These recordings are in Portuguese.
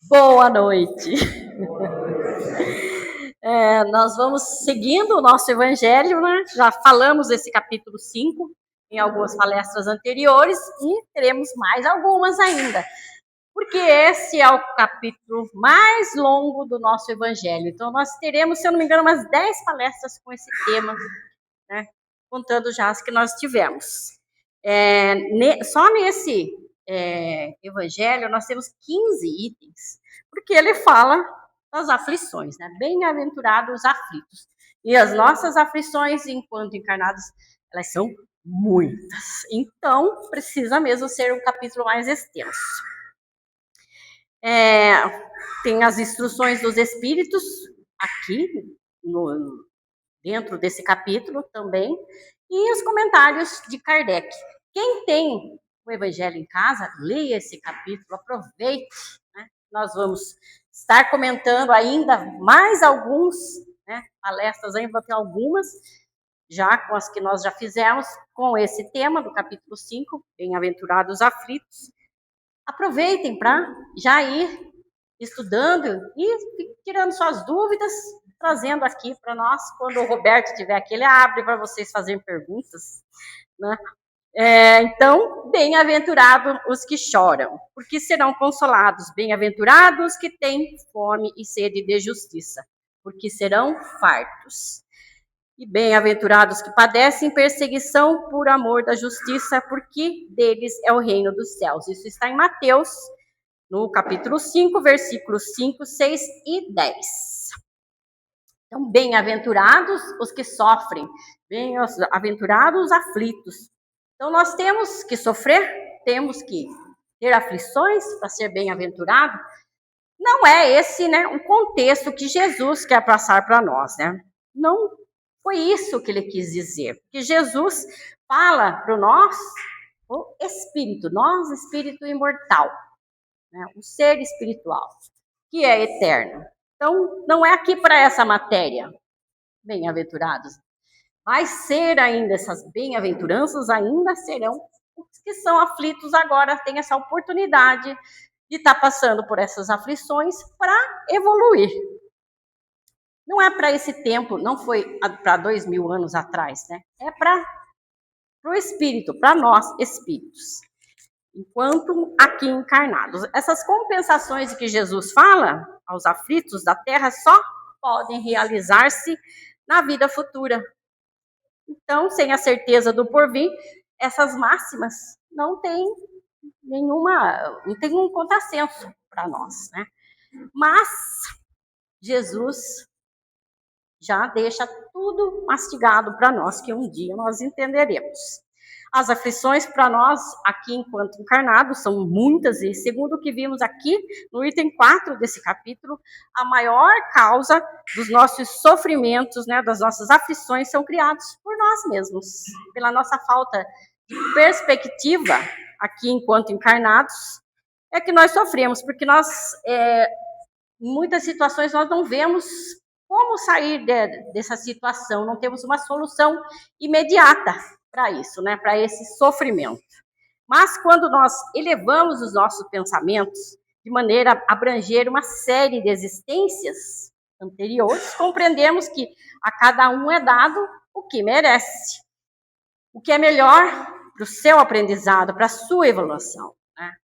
Boa noite. Nós vamos seguindo o nosso evangelho, né? Já falamos desse capítulo 5 em algumas palestras anteriores e teremos mais algumas ainda, porque esse é o capítulo mais longo do nosso evangelho. Então, nós teremos, se eu não me engano, umas 10 palestras com esse tema, né? Contando já as que nós tivemos. Só nesse evangelho nós temos 15 itens, porque ele fala das aflições, né? Bem-aventurados os aflitos. E as nossas aflições, enquanto encarnados, elas são muitas. Então, precisa mesmo ser um capítulo mais extenso. Tem as instruções dos espíritos aqui, dentro desse capítulo também, e os comentários de Kardec. Quem tem o Evangelho em casa, leia esse capítulo, aproveite, né? Nós vamos estar comentando ainda mais alguns, né? Palestras ainda vou ter algumas, já com as que nós já fizemos, com esse tema do capítulo 5, Bem-aventurados aflitos. Aproveitem para já ir estudando e tirando suas dúvidas, trazendo aqui para nós. Quando o Roberto tiver aqui, ele abre para vocês fazerem perguntas, né? Então, bem-aventurados os que choram, porque serão consolados. Bem-aventurados que têm fome e sede de justiça, porque serão fartos. E bem-aventurados que padecem perseguição por amor da justiça, porque deles é o reino dos céus. Isso está em Mateus, no capítulo 5, versículos 5, 6 e 10. Então, bem-aventurados os que sofrem, bem-aventurados os aflitos. Então, nós temos que sofrer, temos que ter aflições para ser bem-aventurado. Não é esse, né, o contexto que Jesus quer passar para nós, né? Não foi isso que ele quis dizer. Porque Jesus fala para nós, o espírito, nós, espírito imortal, né, o ser espiritual, que é eterno. Então, não é aqui para essa matéria, bem-aventurados. Vai ser ainda, essas bem-aventuranças ainda serão os que são aflitos agora, têm essa oportunidade de estar passando por essas aflições para evoluir. Não é para esse tempo, não foi para 2000 anos atrás, né? É para o espírito, para nós espíritos, enquanto aqui encarnados. Essas compensações que Jesus fala aos aflitos da terra só podem realizar-se na vida futura. Então, sem a certeza do porvir, essas máximas não tem um contrassenso para nós, né? Mas Jesus já deixa tudo mastigado para nós, que um dia nós entenderemos. As aflições para nós, aqui enquanto encarnados, são muitas, e segundo o que vimos aqui no item 4 desse capítulo, a maior causa dos nossos sofrimentos, né, das nossas aflições, são criados por nós mesmos, pela nossa falta de perspectiva aqui enquanto encarnados, é que nós sofremos, porque nós, em muitas situações, nós não vemos como sair dessa situação, não temos uma solução imediata para isso, né? Para esse sofrimento. Mas quando nós elevamos os nossos pensamentos de maneira a abranger uma série de existências anteriores, compreendemos que a cada um é dado o que merece, o que é melhor para o seu aprendizado, para a sua evolução, né?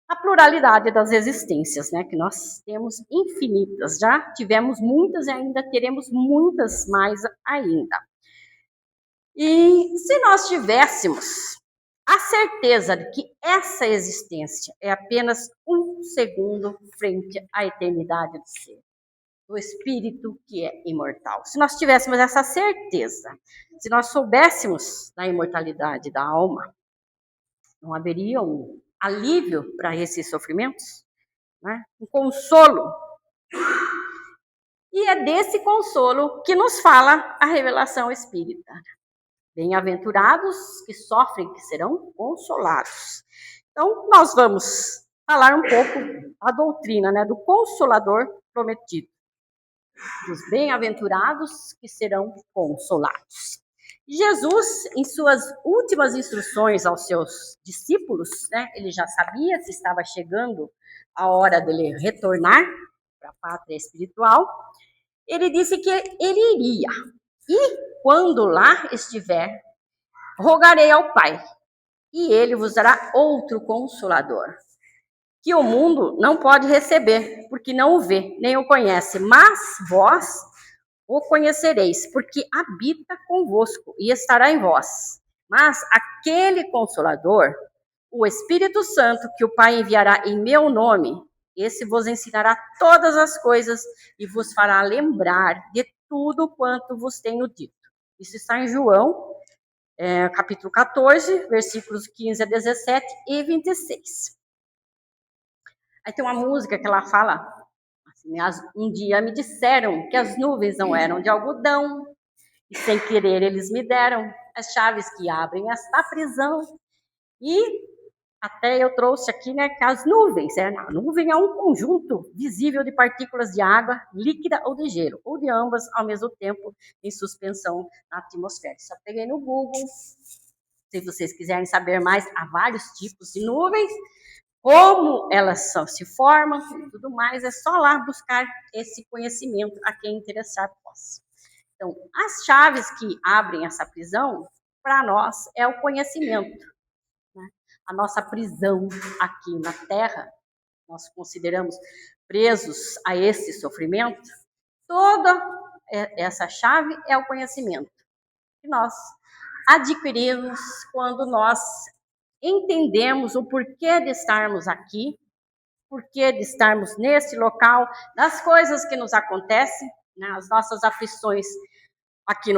A pluralidade das existências, né, que nós temos infinitas, já tivemos muitas e ainda teremos muitas mais ainda. E se nós tivéssemos a certeza de que essa existência é apenas um segundo frente à eternidade do ser, do espírito que é imortal, se nós tivéssemos essa certeza, se nós soubéssemos da imortalidade da alma, não haveria um alívio para esses sofrimentos, né? Um consolo. E é desse consolo que nos fala a revelação espírita. Bem-aventurados que sofrem, que serão consolados. Então, nós vamos falar um pouco da doutrina, né, do Consolador prometido. Dos bem-aventurados que serão consolados. Jesus, em suas últimas instruções aos seus discípulos, né, ele já sabia que estava chegando a hora dele retornar para a pátria espiritual, ele disse que ele iria. E quando lá estiver, rogarei ao Pai, e ele vos dará outro Consolador, que o mundo não pode receber, porque não o vê, nem o conhece, mas vós o conhecereis, porque habita convosco e estará em vós. Mas aquele Consolador, o Espírito Santo, que o Pai enviará em meu nome, esse vos ensinará todas as coisas e vos fará lembrar de tudo quanto vos tenho dito. Isso está em João, capítulo 14, versículos 15 a 17 e 26. Aí tem uma música que ela fala assim: um dia me disseram que as nuvens não eram de algodão, e sem querer eles me deram as chaves que abrem esta prisão. E até eu trouxe aqui, né, que as nuvens, a nuvem é um conjunto visível de partículas de água líquida ou de gelo, ou de ambas ao mesmo tempo em suspensão na atmosfera. Só peguei no Google. Se vocês quiserem saber mais, há vários tipos de nuvens, como elas se formam e tudo mais, é só lá buscar esse conhecimento a quem interessar possa. Então, as chaves que abrem essa prisão, para nós, é o conhecimento. A nossa prisão aqui na Terra, nós consideramos presos a esse sofrimento, toda essa chave é o conhecimento que nós adquirimos quando nós entendemos o porquê de estarmos aqui, porquê de estarmos nesse local, das coisas que nos acontecem, né, as nossas aflições. Aqui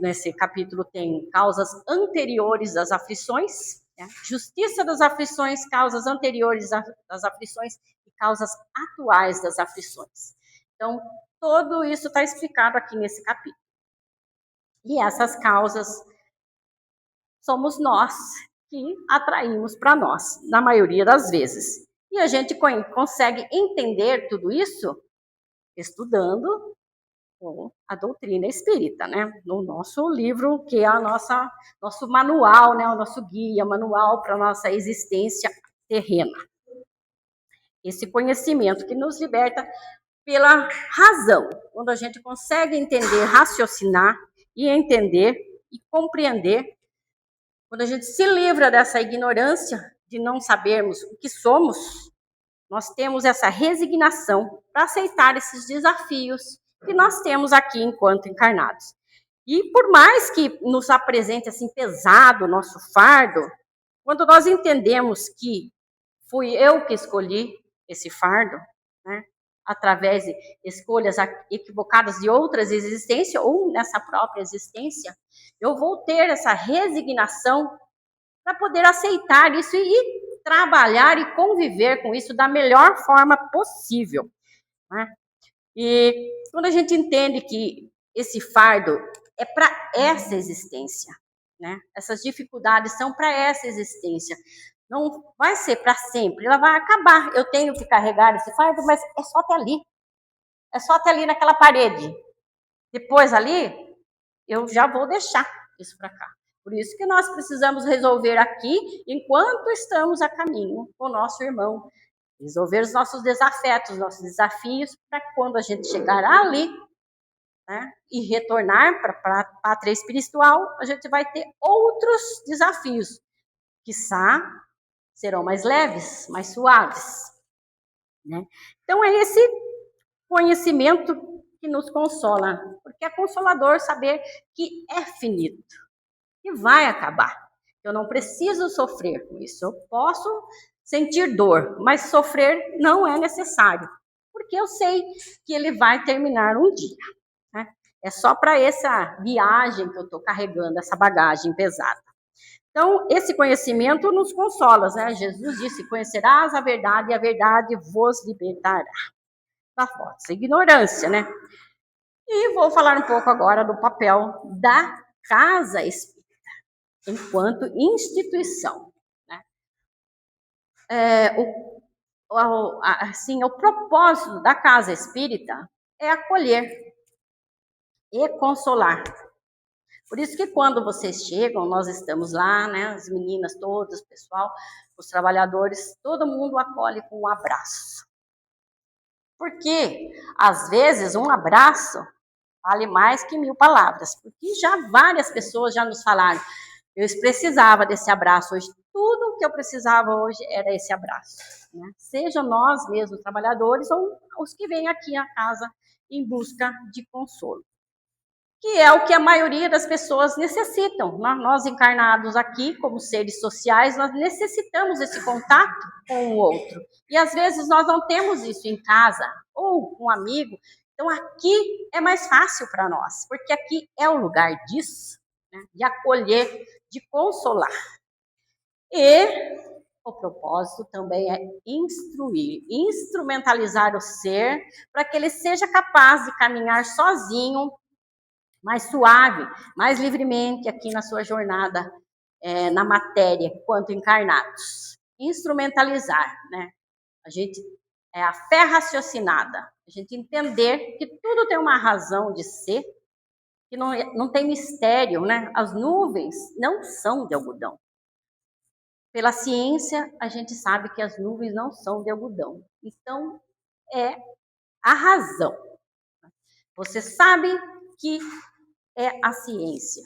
nesse capítulo tem causas anteriores às aflições, né? Justiça das aflições, causas anteriores às aflições e causas atuais das aflições. Então, tudo isso está explicado aqui nesse capítulo. E essas causas somos nós que atraímos para nós, na maioria das vezes. E a gente consegue entender tudo isso estudando a doutrina espírita, né? No nosso livro, que é nosso manual, né? O nosso guia, manual para a nossa existência terrena. Esse conhecimento que nos liberta pela razão, quando a gente consegue entender, raciocinar e entender e compreender, quando a gente se livra dessa ignorância de não sabermos o que somos, nós temos essa resignação para aceitar esses desafios que nós temos aqui enquanto encarnados. E por mais que nos apresente assim pesado o nosso fardo, quando nós entendemos que fui eu que escolhi esse fardo, né, através de escolhas equivocadas de outras existências ou nessa própria existência, eu vou ter essa resignação para poder aceitar isso e trabalhar e conviver com isso da melhor forma possível, né? E quando a gente entende que esse fardo é para essa existência, né? Essas dificuldades são para essa existência. Não vai ser para sempre, ela vai acabar. Eu tenho que carregar esse fardo, mas é só até ali. É só até ali naquela parede. Depois ali, eu já vou deixar isso para cá. Por isso que nós precisamos resolver aqui, enquanto estamos a caminho com o nosso irmão. Resolver os nossos desafetos, nossos desafios, para quando a gente chegar ali, né, e retornar para a pátria espiritual, a gente vai ter outros desafios, quiçá serão mais leves, mais suaves, né? Então é esse conhecimento que nos consola, porque é consolador saber que é finito, que vai acabar. Eu não preciso sofrer com isso, eu posso sentir dor, mas sofrer não é necessário, porque eu sei que ele vai terminar um dia, né? É só para essa viagem que eu estou carregando, essa bagagem pesada. Então, esse conhecimento nos consola, né? Jesus disse: conhecerás a verdade e a verdade vos libertará da falsa ignorância, né? E vou falar um pouco agora do papel da casa espírita enquanto instituição, né? O propósito da casa espírita é acolher e consolar Por isso que quando vocês chegam, nós estamos lá, né, as meninas todas, o pessoal, os trabalhadores, todo mundo acolhe com um abraço. Porque, às vezes, um abraço vale mais que 1000 palavras. Porque já várias pessoas já nos falaram, eu precisava desse abraço hoje. Tudo o que eu precisava hoje era esse abraço. Né? Seja nós mesmos, trabalhadores, ou os que vêm aqui à casa em busca de consolo. Que é o que a maioria das pessoas necessitam. Nós encarnados aqui, como seres sociais, nós necessitamos esse contato com o outro. E às vezes nós não temos isso em casa, ou com um amigo. Então aqui é mais fácil para nós, porque aqui é o lugar disso, né? De acolher, de consolar. E o propósito também é instruir, instrumentalizar o ser, para que ele seja capaz de caminhar sozinho, mais suave, mais livremente aqui na sua jornada na matéria, quanto encarnados. Instrumentalizar, né? A gente é a fé raciocinada, a gente entender que tudo tem uma razão de ser, que não tem mistério, né? As nuvens não são de algodão. Pela ciência, a gente sabe que as nuvens não são de algodão. Então, é a razão. Você sabe que é a ciência.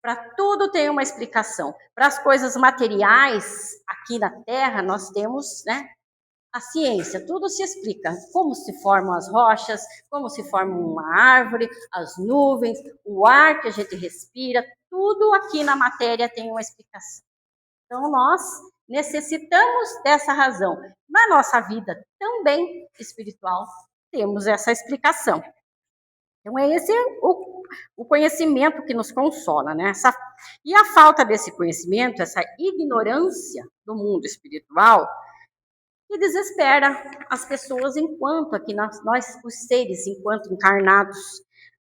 Para tudo tem uma explicação. Para as coisas materiais, aqui na Terra, nós temos, né, a ciência. Tudo se explica. Como se formam as rochas, como se forma uma árvore, as nuvens, o ar que a gente respira. Tudo aqui na matéria tem uma explicação. Então, nós necessitamos dessa razão. Na nossa vida também espiritual, temos essa explicação. Então, é esse o conhecimento que nos consola, né? E a falta desse conhecimento, essa ignorância do mundo espiritual, que desespera as pessoas enquanto aqui nós, os seres, enquanto encarnados,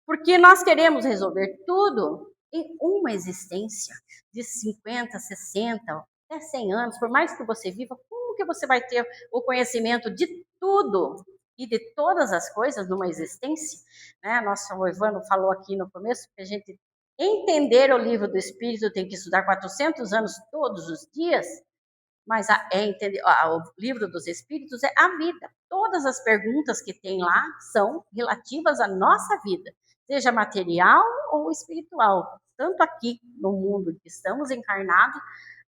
porque nós queremos resolver tudo em uma existência de 50, 60, até 100 anos, por mais que você viva, como que você vai ter o conhecimento de tudo e de todas as coisas numa existência? Né? O Ivano falou aqui no começo que a gente entender o livro do Espírito tem que estudar 400 anos todos os dias, mas o livro dos Espíritos é a vida. Todas as perguntas que tem lá são relativas à nossa vida, seja material ou espiritual, tanto aqui no mundo que estamos encarnados,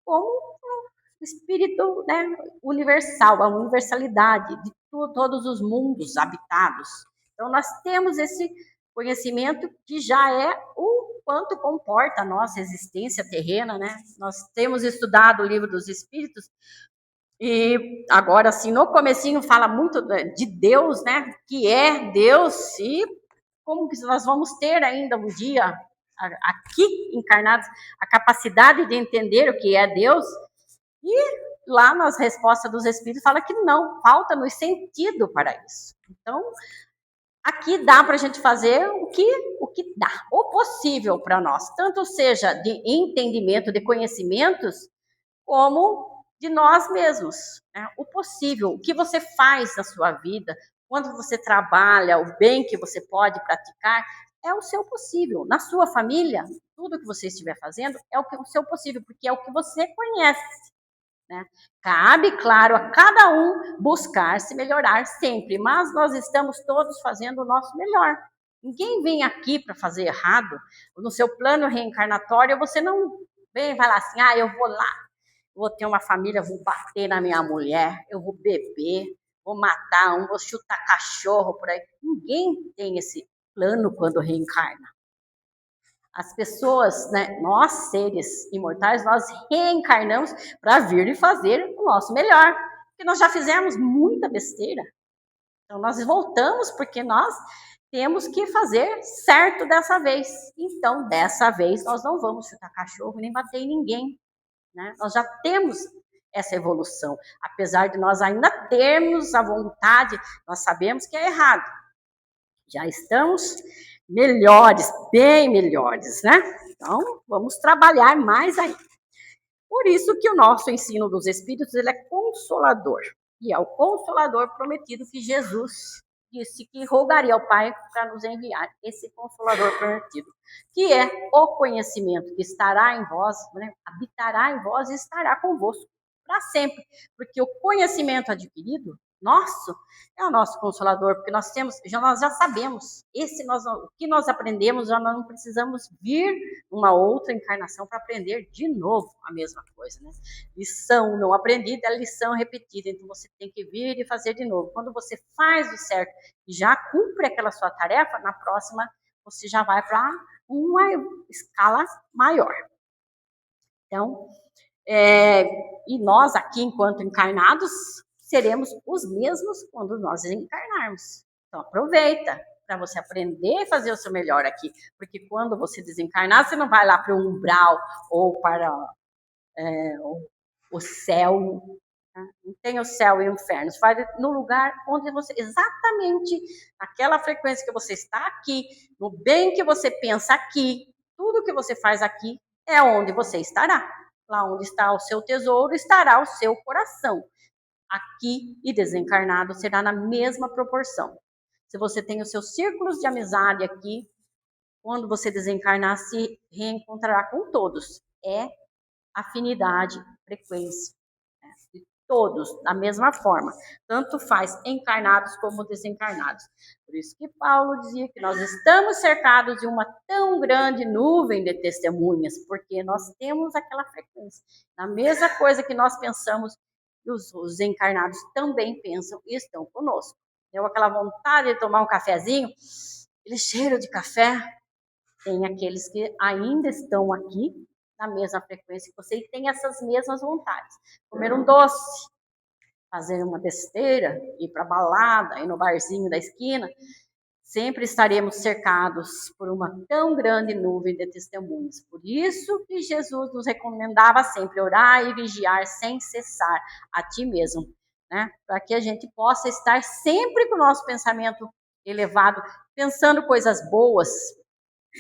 como o espírito, né, universal, a universalidade de todos os mundos habitados. Então, nós temos esse conhecimento que já é o quanto comporta a nossa existência terrena, né? Nós temos estudado o livro dos Espíritos e agora, assim, no comecinho fala muito de Deus, né? Que é Deus e como que nós vamos ter ainda um dia aqui encarnados a capacidade de entender o que é Deus. E lá nas respostas dos Espíritos fala que não, falta-nos sentido para isso. Então, aqui dá para a gente fazer o que dá, o possível para nós, tanto seja de entendimento, de conhecimentos, como de nós mesmos, né? O possível, o que você faz na sua vida, quando você trabalha, o bem que você pode praticar, é o seu possível. Na sua família, tudo que você estiver fazendo é o seu possível, porque é o que você conhece. Né? Cabe, claro, a cada um buscar se melhorar sempre, mas nós estamos todos fazendo o nosso melhor. Ninguém vem aqui para fazer errado. No seu plano reencarnatório, você não vem e vai lá assim, eu vou lá, vou ter uma família, vou bater na minha mulher, eu vou beber, vou matar vou chutar cachorro por aí. Ninguém tem esse plano quando reencarna. As pessoas, né, nós seres imortais, nós reencarnamos para vir e fazer o nosso melhor, porque nós já fizemos muita besteira. Então nós voltamos porque nós temos que fazer certo dessa vez. Então dessa vez nós não vamos chutar cachorro nem bater em ninguém, né? Nós já temos essa evolução, apesar de nós ainda termos a vontade, nós sabemos que é errado. Já estamos melhores, bem melhores, né? Então, vamos trabalhar mais ainda. Por isso que o nosso ensino dos Espíritos, ele é consolador. E é o consolador prometido que Jesus disse que rogaria ao Pai para nos enviar esse Consolador prometido, que é o conhecimento que estará em vós, né? Habitará em vós e estará convosco para sempre, porque o conhecimento adquirido nosso é o nosso Consolador, porque nós já sabemos, o que nós aprendemos, já não precisamos vir uma outra encarnação para aprender de novo a mesma coisa, né? Lição não aprendida é lição repetida, então você tem que vir e fazer de novo. Quando você faz o certo e já cumpre aquela sua tarefa, na próxima você já vai para uma escala maior. Então, e nós aqui, enquanto encarnados, seremos os mesmos quando nós encarnarmos. Então, aproveita para você aprender a fazer o seu melhor aqui, porque quando você desencarnar, você não vai lá para o umbral ou para o céu. Não tem o céu e o inferno. Você vai no lugar onde você, exatamente aquela frequência que você está aqui, no bem que você pensa aqui, tudo que você faz aqui é onde você estará. Lá onde está o seu tesouro, estará o seu coração. Aqui e desencarnado será na mesma proporção. Se você tem os seus círculos de amizade aqui, quando você desencarnar, se reencontrará com todos. É afinidade, frequência. De todos, da mesma forma. Tanto faz encarnados como desencarnados. Por isso que Paulo dizia que nós estamos cercados de uma tão grande nuvem de testemunhas, porque nós temos aquela frequência. A mesma coisa que nós pensamos, os encarnados também pensam e estão conosco. Deu aquela vontade de tomar um cafezinho, aquele cheiro de café. Tem aqueles que ainda estão aqui, na mesma frequência que você, e tem essas mesmas vontades. Comer um doce, fazer uma besteira, ir para a balada, ir no barzinho da esquina, sempre estaremos cercados por uma tão grande nuvem de testemunhas. Por isso que Jesus nos recomendava sempre orar e vigiar sem cessar a ti mesmo, né? Para que a gente possa estar sempre com o nosso pensamento elevado, pensando coisas boas,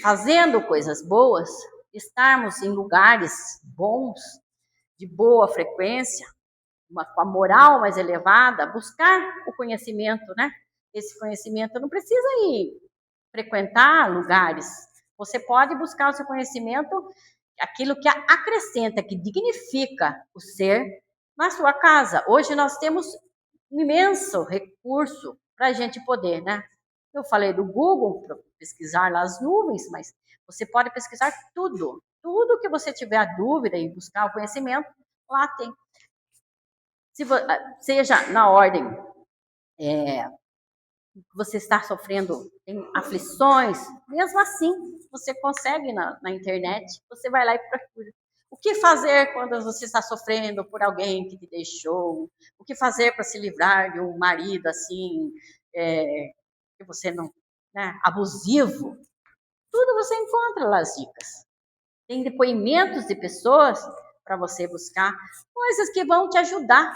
fazendo coisas boas, estarmos em lugares bons, de boa frequência, com a moral mais elevada, buscar o conhecimento, né? Esse conhecimento não precisa ir frequentar lugares. Você pode buscar o seu conhecimento, aquilo que acrescenta, que dignifica o ser na sua casa. Hoje nós temos um imenso recurso para a gente poder, né? Eu falei do Google para pesquisar lá as nuvens, mas você pode pesquisar tudo. Tudo que você tiver a dúvida e buscar o conhecimento, lá tem. Seja na ordem você está sofrendo, tem aflições, mesmo assim, você consegue na internet, você vai lá e procura. O que fazer quando você está sofrendo por alguém que te deixou? O que fazer para se livrar de um marido assim, que você não, né, abusivo? Tudo você encontra lá as dicas. Tem depoimentos de pessoas para você buscar, coisas que vão te ajudar,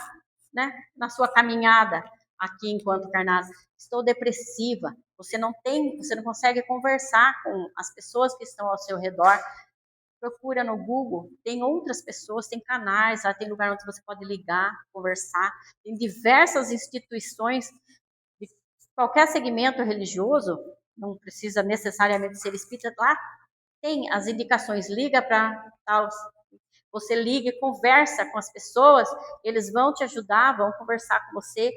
né, na sua caminhada aqui enquanto encarnado. Estou depressiva, você não consegue conversar com as pessoas que estão ao seu redor. Procura no Google, tem outras pessoas, tem canais, tem lugar onde você pode ligar, conversar. Tem diversas instituições de qualquer segmento religioso, não precisa necessariamente ser espírita, lá tem as indicações, liga para tal. Você liga e conversa com as pessoas, eles vão te ajudar, vão conversar com você,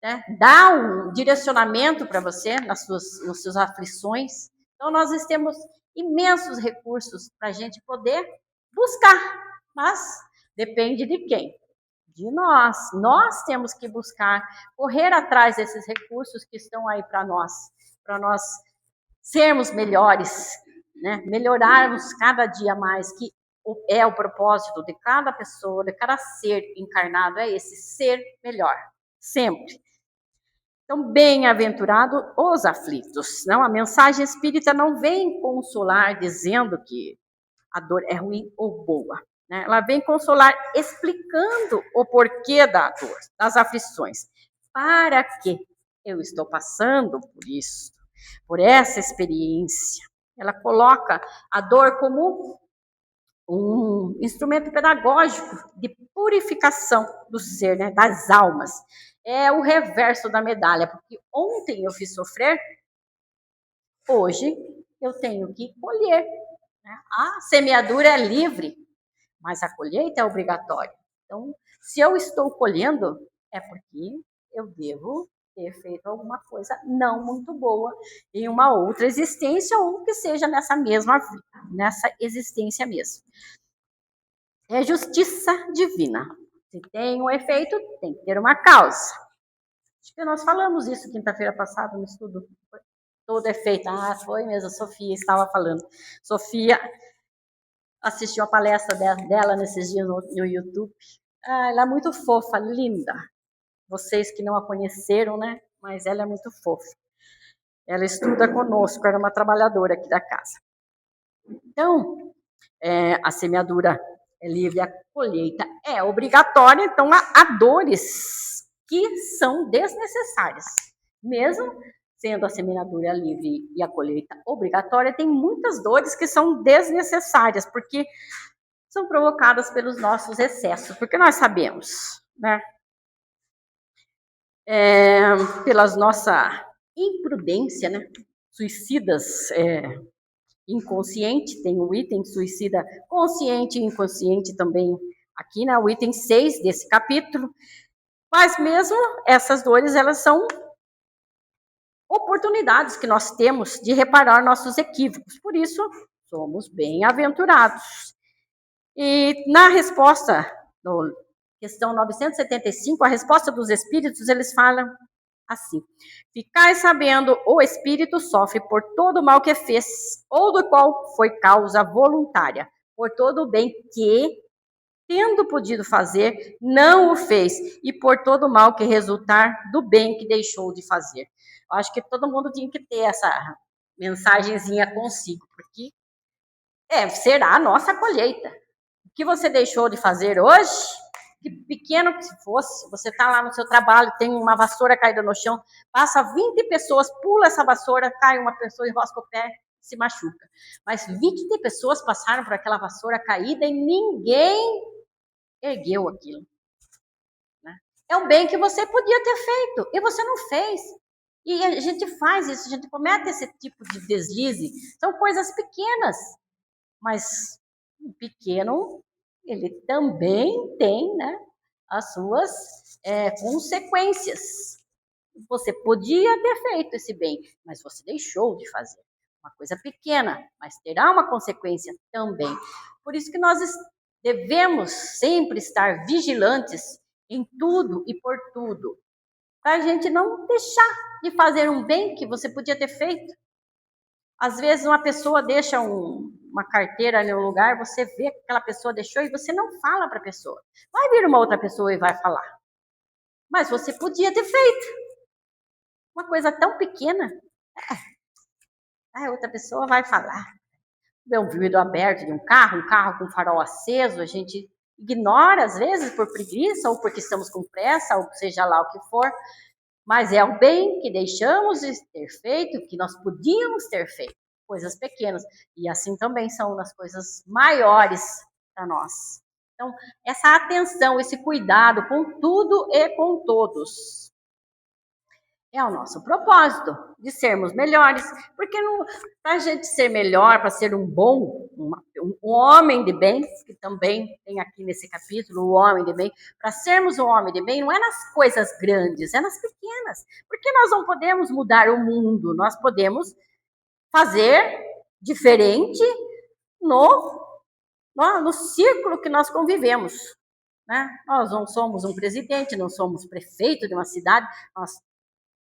né? Dá um direcionamento para você nas suas aflições. Então, nós temos imensos recursos para a gente poder buscar, mas depende de quem? De nós. Nós temos que buscar, correr atrás desses recursos que estão aí para nós sermos melhores, né? Melhorarmos cada dia mais, que é o propósito de cada pessoa, de cada ser encarnado, é esse, ser melhor, sempre. Então, bem-aventurado os aflitos. Não, a mensagem espírita não vem consolar dizendo que a dor é ruim ou boa, né? Ela vem consolar explicando o porquê da dor, das aflições. Para que eu estou passando por isso, por essa experiência? Ela coloca a dor como um instrumento pedagógico de purificação do ser, né, das almas. É o reverso da medalha, porque ontem eu fiz sofrer, hoje eu tenho que colher. Né? A semeadura é livre, mas a colheita é obrigatória. Então, se eu estou colhendo, é porque eu devo ter feito alguma coisa não muito boa em uma outra existência, ou que seja nessa mesma vida, nessa existência mesmo. É justiça divina. Se tem um efeito, tem que ter uma causa. Acho que nós falamos isso quinta-feira passada no estudo. Todo efeito. Ah, foi mesmo, a Sofia estava falando. Sofia assistiu a palestra dela nesses dias no YouTube. Ah, ela é muito fofa, linda. Vocês que não a conheceram, né? Mas ela é muito fofa. Ela estuda conosco, era uma trabalhadora aqui da casa. Então, a semeadura é livre, a colheita é obrigatória, então há dores que são desnecessárias. Mesmo sendo a semeadura livre e a colheita obrigatória, tem muitas dores que são desnecessárias, porque são provocadas pelos nossos excessos, porque nós sabemos, né? Pela nossa imprudência, né? Suicidas inconsciente, tem o item suicida consciente e inconsciente também aqui, né? O item 6 desse capítulo. Mas mesmo essas dores, elas são oportunidades que nós temos de reparar nossos equívocos. Por isso, somos bem-aventurados. E na resposta, no questão 975, a resposta dos espíritos, eles falam assim: ficai sabendo, o espírito sofre por todo o mal que fez, ou do qual foi causa voluntária, por todo o bem que, tendo podido fazer, não o fez, e por todo o mal que resultar do bem que deixou de fazer. Eu acho que todo mundo tinha que ter essa mensagenzinha consigo, porque será a nossa colheita. O que você deixou de fazer hoje, que pequeno que fosse, você está lá no seu trabalho, tem uma vassoura caída no chão, passa 20 pessoas, pula essa vassoura, cai uma pessoa, enrosca o pé, se machuca. Mas 20 pessoas passaram por aquela vassoura caída e ninguém ergueu aquilo. Né? É o bem que você podia ter feito e você não fez. E a gente faz isso, a gente comete esse tipo de deslize. São coisas pequenas, mas o pequeno, ele também tem, né, as suas consequências. Você podia ter feito esse bem, mas você deixou de fazer. Uma coisa pequena, mas terá uma consequência também. Por isso que nós devemos sempre estar vigilantes em tudo e por tudo, para a gente não deixar de fazer um bem que você podia ter feito. Às vezes uma pessoa deixa uma carteira no lugar, você vê que aquela pessoa deixou e você não fala para a pessoa. Vai vir uma outra pessoa e vai falar. Mas você podia ter feito. Uma coisa tão pequena. A outra pessoa vai falar. Vê um vidro aberto de um carro com farol aceso, a gente ignora às vezes por preguiça ou porque estamos com pressa, ou seja lá o que for. Mas é o bem que deixamos de ter feito, que nós podíamos ter feito. Coisas pequenas. E assim também são as coisas maiores para nós. Então, essa atenção, esse cuidado com tudo e com todos é o nosso propósito, de sermos melhores. Porque para a gente ser melhor, para ser um bom, um homem de bem, que também tem aqui nesse capítulo, o homem de bem, para sermos um homem de bem, não é nas coisas grandes, é nas pequenas. Porque nós não podemos mudar o mundo, nós podemos fazer diferente no círculo que nós convivemos. Né? Nós não somos um presidente, não somos prefeito de uma cidade, nós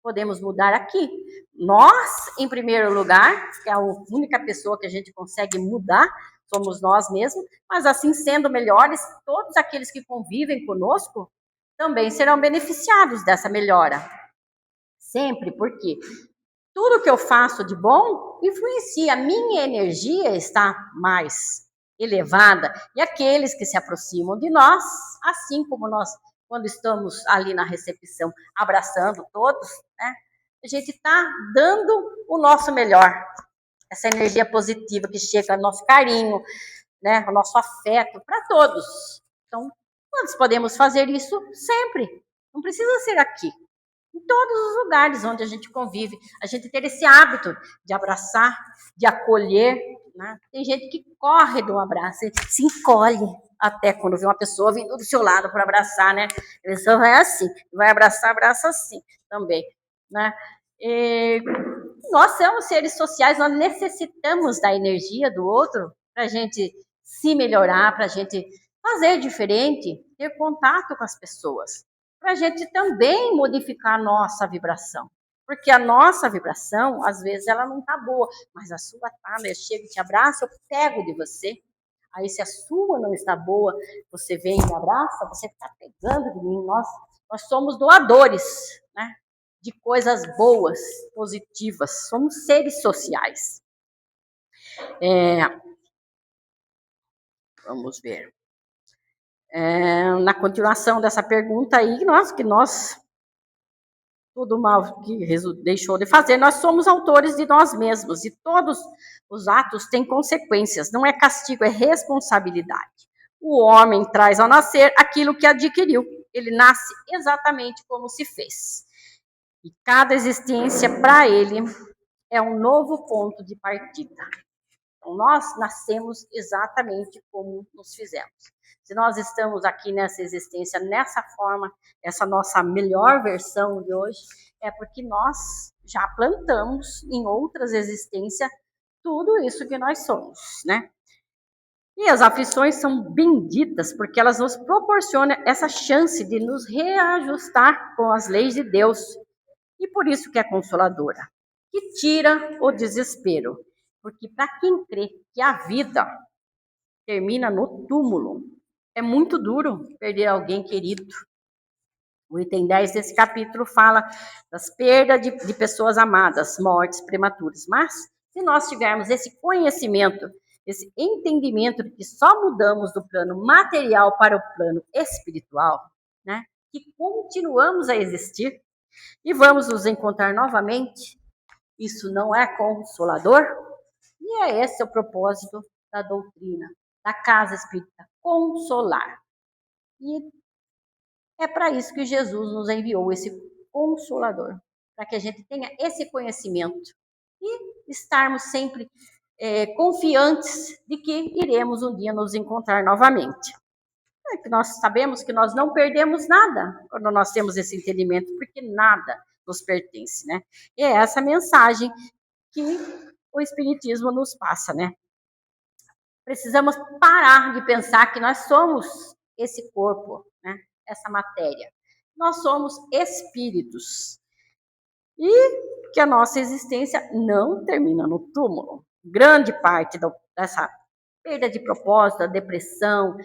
podemos mudar aqui. Nós, em primeiro lugar, que é a única pessoa que a gente consegue mudar, somos nós mesmos, mas assim sendo melhores, todos aqueles que convivem conosco também serão beneficiados dessa melhora. Sempre, porque tudo que eu faço de bom influencia, a minha energia está mais elevada, e aqueles que se aproximam de nós, assim como nós, quando estamos ali na recepção, abraçando todos, né, a gente está dando o nosso melhor, essa energia positiva que chega, nosso carinho, né, o nosso afeto para todos. Então, nós podemos fazer isso sempre. Não precisa ser aqui. Em todos os lugares onde a gente convive, a gente ter esse hábito de abraçar, de acolher, né? Tem gente que corre de um abraço, se encolhe até quando vê uma pessoa vindo do seu lado para abraçar, né? A pessoa vai assim, vai abraçar, abraça assim também, né? E nós somos seres sociais, nós necessitamos da energia do outro para a gente se melhorar, para a gente fazer diferente, ter contato com as pessoas, para a gente também modificar a nossa vibração. Porque a nossa vibração, às vezes, ela não está boa, mas a sua está, né? Eu chego e te abraço, eu pego de você. Aí, se a sua não está boa, você vem e me abraça, você está pegando de mim. Nós somos doadores, né? De coisas boas, positivas. Somos seres sociais. Vamos ver. Na continuação dessa pergunta aí, tudo mal que deixou de fazer, nós somos autores de nós mesmos, e todos os atos têm consequências, não é castigo, é responsabilidade. O homem traz ao nascer aquilo que adquiriu, ele nasce exatamente como se fez. E cada existência para ele é um novo ponto de partida. Então, nós nascemos exatamente como nos fizemos. Se nós estamos aqui nessa existência, nessa forma, essa nossa melhor versão de hoje, é porque nós já plantamos em outras existências tudo isso que nós somos, né? E as aflições são benditas, porque elas nos proporcionam essa chance de nos reajustar com as leis de Deus. E por isso que é consoladora, que tira o desespero. Porque para quem crê que a vida termina no túmulo, é muito duro perder alguém querido. O item 10 desse capítulo fala das perdas de pessoas amadas, mortes prematuras. Mas, se nós tivermos esse conhecimento, esse entendimento de que só mudamos do plano material para o plano espiritual, né, que continuamos a existir e vamos nos encontrar novamente, isso não é consolador? E é esse o propósito da doutrina, da casa espírita, consolar. E é para isso que Jesus nos enviou esse consolador, para que a gente tenha esse conhecimento e estarmos sempre confiantes de que iremos um dia nos encontrar novamente. É que nós sabemos que nós não perdemos nada quando nós temos esse entendimento, porque nada nos pertence, né? E é essa mensagem que o Espiritismo nos passa, né? Precisamos parar de pensar que nós somos esse corpo, né? Essa matéria. Nós somos espíritos. E que a nossa existência não termina no túmulo. Grande parte dessa perda de propósito, da depressão,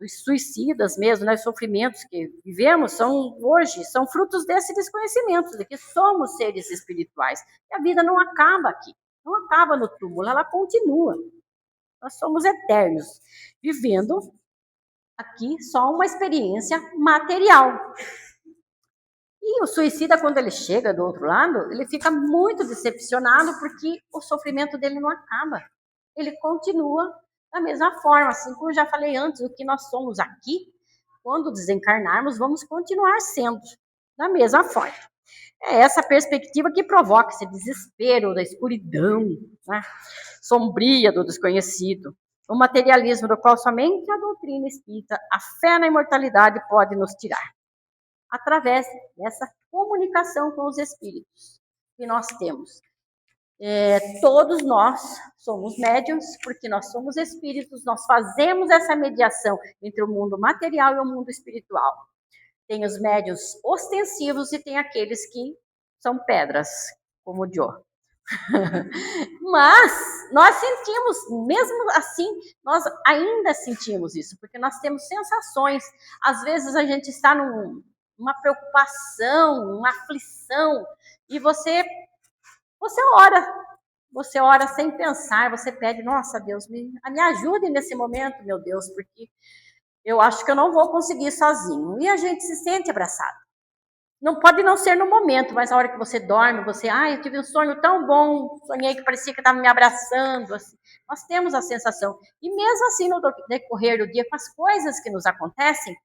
dos suicidas mesmo, né, sofrimentos que vivemos, hoje são frutos desse desconhecimento, de que somos seres espirituais. E a vida não acaba aqui, não acaba no túmulo, ela continua. Nós somos eternos, vivendo aqui só uma experiência material. E o suicida, quando ele chega do outro lado, ele fica muito decepcionado porque o sofrimento dele não acaba. Ele continua da mesma forma, assim como eu já falei antes, o que nós somos aqui, quando desencarnarmos, vamos continuar sendo da mesma forma. É essa perspectiva que provoca esse desespero da escuridão, né, sombria do desconhecido, o materialismo do qual somente a doutrina espírita, a fé na imortalidade pode nos tirar, através dessa comunicação com os espíritos que nós temos. Todos nós somos médiuns, porque nós somos espíritos, nós fazemos essa mediação entre o mundo material e o mundo espiritual. Tem os médiuns ostensivos e tem aqueles que são pedras, como o Joe. Mas nós sentimos, mesmo assim, nós ainda sentimos isso, porque nós temos sensações. Às vezes a gente está numa preocupação, uma aflição, e você ora sem pensar, você pede, nossa, Deus, me ajude nesse momento, meu Deus, porque eu acho que eu não vou conseguir sozinho. E a gente se sente abraçado. Não pode não ser no momento, mas a hora que você dorme, eu tive um sonho tão bom, sonhei que parecia que estava me abraçando. Assim. Nós temos a sensação. E mesmo assim, no decorrer do dia, com as coisas que nos acontecem,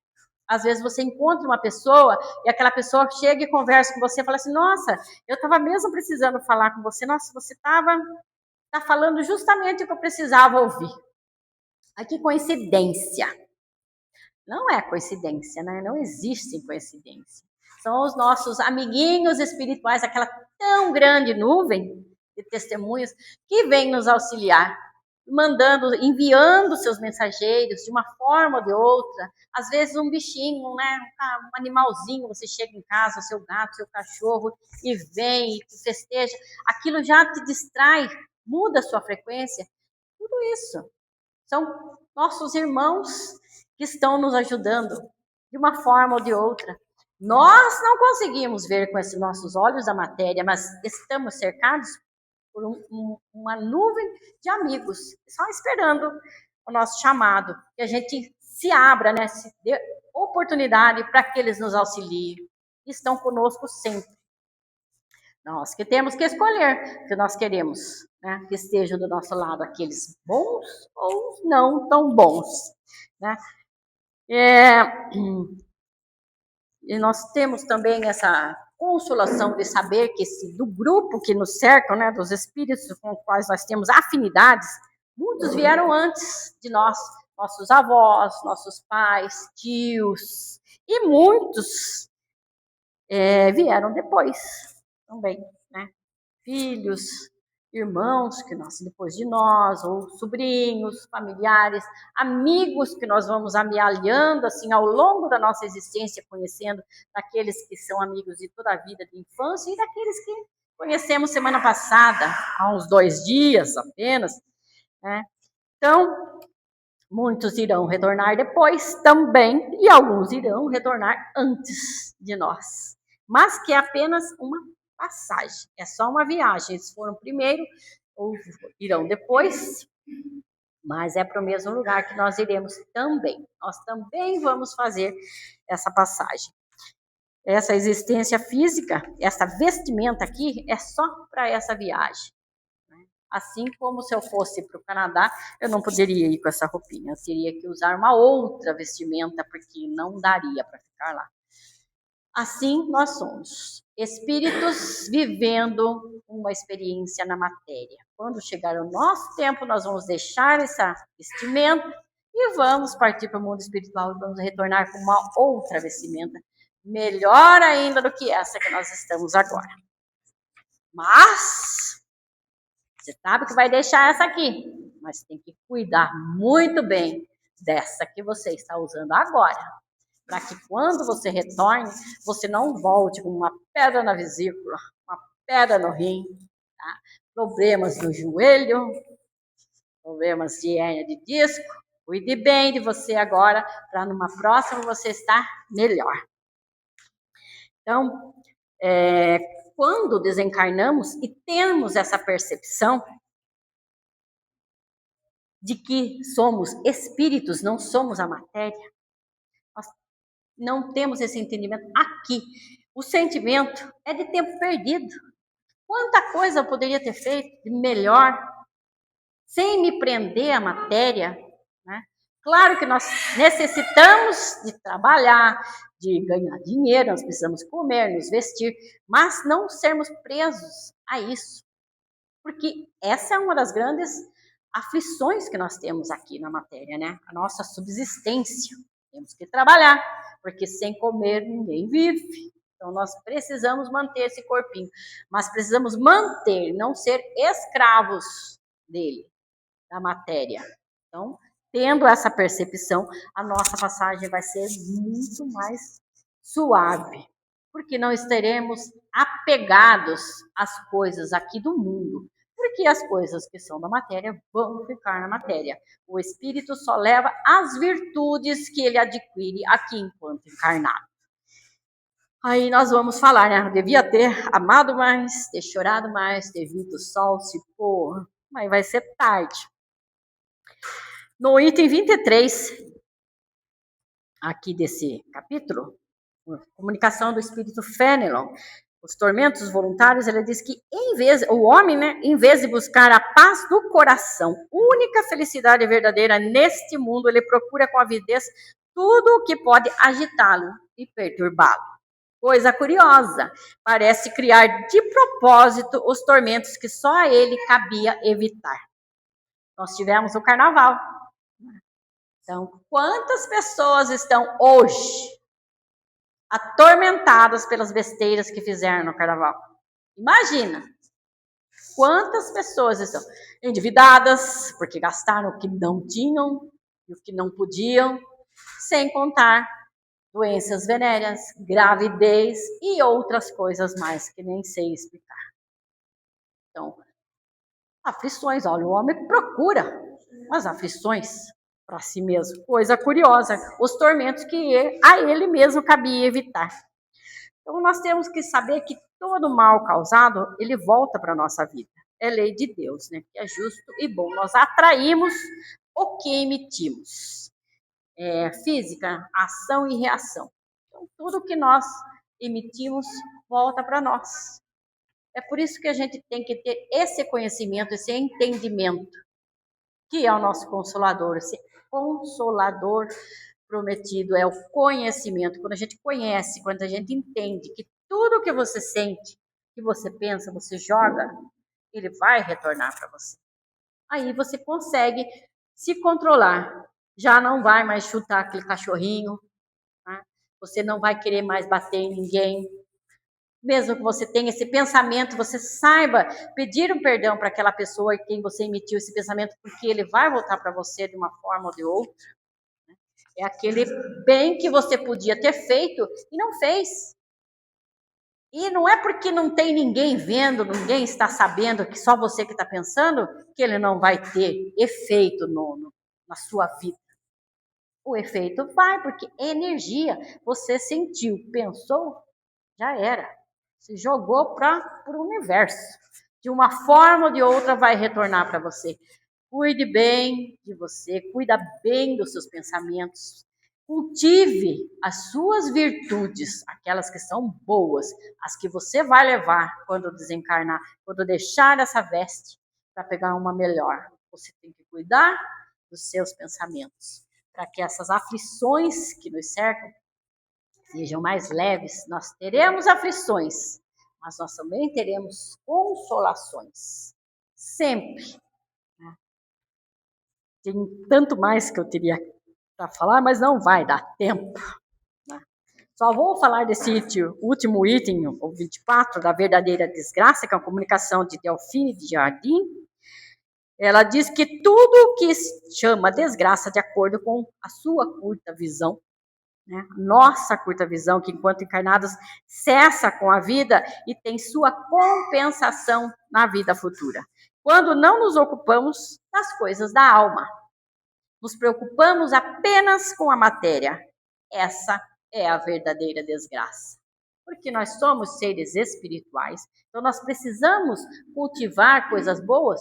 às vezes você encontra uma pessoa e aquela pessoa chega e conversa com você e fala assim, nossa, eu estava mesmo precisando falar com você, nossa, você estava falando justamente o que eu precisava ouvir. Ai, que coincidência. Não é coincidência, né? Não existe coincidência. São os nossos amiguinhos espirituais, aquela tão grande nuvem de testemunhos que vem nos auxiliar, enviando seus mensageiros de uma forma ou de outra. Às vezes um bichinho, né? Um animalzinho, você chega em casa, o seu gato, seu cachorro, e vem, e te festeja. Aquilo já te distrai, muda a sua frequência. Tudo isso são nossos irmãos que estão nos ajudando de uma forma ou de outra. Nós não conseguimos ver com esses nossos olhos a matéria, mas estamos cercados por uma nuvem de amigos, só esperando o nosso chamado, que a gente se abra, né, se dê oportunidade para que eles nos auxiliem. Estão conosco sempre. Nós que temos que escolher se nós queremos, né, que estejam do nosso lado aqueles bons ou não tão bons, né? E nós temos também essa consolação de saber que do grupo que nos cerca, né, dos espíritos com os quais nós temos afinidades, muitos vieram antes de nós, nossos avós, nossos pais, tios, e muitos vieram depois também, né? Filhos, irmãos que nascem depois de nós, ou sobrinhos, familiares, amigos que nós vamos amealhando assim ao longo da nossa existência, conhecendo daqueles que são amigos de toda a vida de infância e daqueles que conhecemos semana passada, há uns 2 dias apenas, né? Então, muitos irão retornar depois também, e alguns irão retornar antes de nós. Mas que é apenas uma passagem, é só uma viagem. Eles foram primeiro, ou irão depois, mas é para o mesmo lugar que nós iremos também. Nós também vamos fazer essa passagem. Essa existência física, essa vestimenta aqui, é só para essa viagem. Assim como se eu fosse para o Canadá, eu não poderia ir com essa roupinha, eu teria que usar uma outra vestimenta, porque não daria para ficar lá. Assim nós somos, espíritos vivendo uma experiência na matéria. Quando chegar o nosso tempo, nós vamos deixar essa vestimenta e vamos partir para o mundo espiritual e vamos retornar com uma outra vestimenta, melhor ainda do que essa que nós estamos agora. Mas você sabe que vai deixar essa aqui, mas tem que cuidar muito bem dessa que você está usando agora, para que quando você retorne, você não volte com uma pedra na vesícula, uma pedra no rim, tá? Problemas no joelho, problemas de hérnia de disco. Cuide bem de você agora, para numa próxima você estar melhor. Então, quando desencarnamos e temos essa percepção de que somos espíritos, não somos a matéria, nós não temos esse entendimento aqui. O sentimento é de tempo perdido. Quanta coisa eu poderia ter feito de melhor, sem me prender à matéria, né? Claro que nós necessitamos de trabalhar, de ganhar dinheiro, nós precisamos comer, nos vestir, mas não sermos presos a isso. Porque essa é uma das grandes aflições que nós temos aqui na matéria, né? A nossa subsistência. Temos que trabalhar, porque sem comer ninguém vive. Então nós precisamos manter esse corpinho, mas precisamos manter, não ser escravos dele, da matéria. Então, tendo essa percepção, a nossa passagem vai ser muito mais suave, porque não estaremos apegados às coisas aqui do mundo, porque as coisas que são da matéria vão ficar na matéria. O espírito só leva as virtudes que ele adquire aqui enquanto encarnado. Aí nós vamos falar, né? Eu devia ter amado mais, ter chorado mais, ter visto o sol se pôr, mas vai ser tarde. No item 23, aqui desse capítulo, comunicação do espírito Fenelon, os tormentos voluntários, ele diz que o homem, né, em vez de buscar a paz do coração, única felicidade verdadeira neste mundo, ele procura com avidez tudo o que pode agitá-lo e perturbá-lo. Coisa curiosa, parece criar de propósito os tormentos que só a ele cabia evitar. Nós tivemos o carnaval. Então, quantas pessoas estão hoje atormentadas pelas besteiras que fizeram no carnaval? Imagina quantas pessoas estão endividadas porque gastaram o que não tinham e o que não podiam, sem contar doenças venéreas, gravidez e outras coisas mais que nem sei explicar. Então, aflições, olha, o homem procura as aflições para si mesmo. Coisa curiosa, os tormentos que a ele mesmo cabia evitar. Então, nós temos que saber que todo mal causado, ele volta para a nossa vida. É lei de Deus, né? Que é justo e bom. Nós atraímos o que emitimos. Física, ação e reação. Então, tudo que nós emitimos volta para nós. É por isso que a gente tem que ter esse conhecimento, esse entendimento, que é o nosso consolador. Esse consolador prometido é o conhecimento. Quando a gente conhece, quando a gente entende que tudo que você sente, que você pensa, você joga, ele vai retornar para você. Aí você consegue se controlar. Já não vai mais chutar aquele cachorrinho, tá? Você não vai querer mais bater em ninguém. Mesmo que você tenha esse pensamento, você saiba pedir um perdão para aquela pessoa em quem você emitiu esse pensamento, porque ele vai voltar para você de uma forma ou de outra. É aquele bem que você podia ter feito e não fez. E não é porque não tem ninguém vendo, ninguém está sabendo, que só você que está pensando, que ele não vai ter efeito na sua vida. O efeito vai, porque é energia. Você sentiu, pensou, já era. Se jogou para o universo. De uma forma ou de outra vai retornar para você. Cuide bem de você, cuida bem dos seus pensamentos. Cultive as suas virtudes, aquelas que são boas, as que você vai levar quando desencarnar, quando deixar essa veste para pegar uma melhor. Você tem que cuidar dos seus pensamentos, para que essas aflições que nos cercam sejam mais leves. Nós teremos aflições, mas nós também teremos consolações. Sempre. Tem tanto mais que eu teria para falar, mas não vai dar tempo. Só vou falar desse último item, o 24, da verdadeira desgraça, que é a comunicação de Delfine de Jardim. Ela diz que tudo que chama desgraça, de acordo com a sua curta visão, né? Nossa curta visão, que enquanto encarnados cessa com a vida e tem sua compensação na vida futura. Quando não nos ocupamos das coisas da alma, nos preocupamos apenas com a matéria. Essa é a verdadeira desgraça. Porque nós somos seres espirituais, então nós precisamos cultivar coisas boas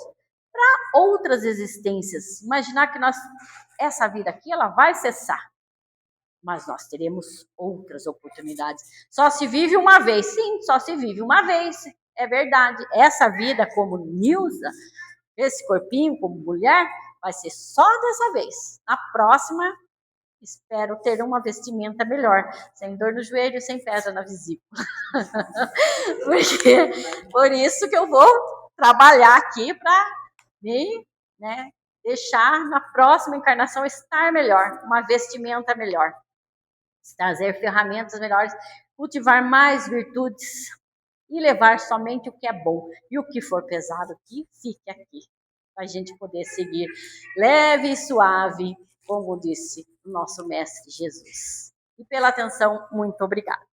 para outras existências. Imaginar que essa vida aqui, ela vai cessar, mas nós teremos outras oportunidades. Só se vive uma vez. Sim, só se vive uma vez. É verdade. Essa vida como Nilza, esse corpinho como mulher, vai ser só dessa vez. Na próxima, espero ter uma vestimenta melhor, sem dor no joelho, sem pedra na vesícula. Por isso que eu vou trabalhar aqui para me, deixar na próxima encarnação estar melhor, uma vestimenta melhor, trazer ferramentas melhores, cultivar mais virtudes e levar somente o que é bom. E o que for pesado, que fique aqui, para a gente poder seguir leve e suave, como disse o nosso Mestre Jesus. E pela atenção, muito obrigada.